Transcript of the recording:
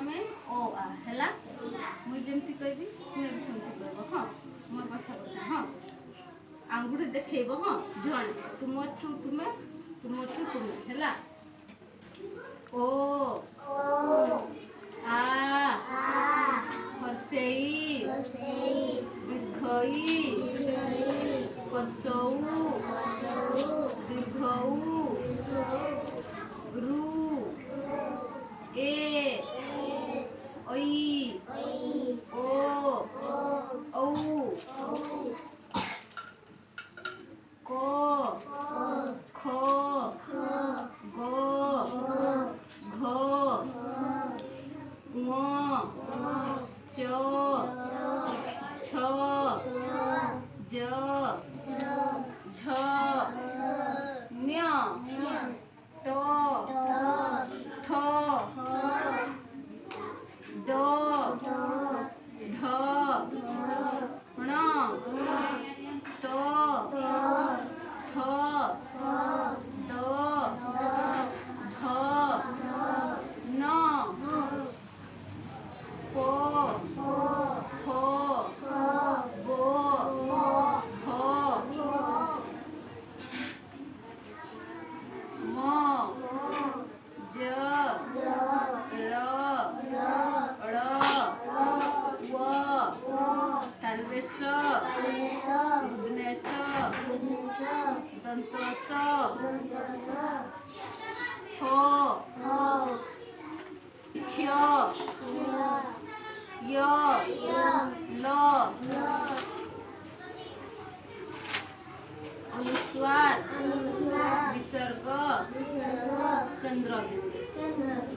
तमें ओ आ है मुझे जमती कहबी तुम्हें भी सेमती कहब हाँ मोर पछा पछा हाँ आंगुठी देखब हाँ जड़े तुमठू तुम्हें तुमठू तुम्हें है ओ आ हर्षेई दीर्घई परसौ दीर्घऊ रू ए ओई ओ औ को खो गो घो ङ चो छ ज झ न्य टो ठो डो ढ ण तो थ दो ध न पो हो बो हो म ज र ळ व तालवेश बुधनेश दंतस थो ह्य य ल अनुस्वार विसर्ग चंद्रबिंदु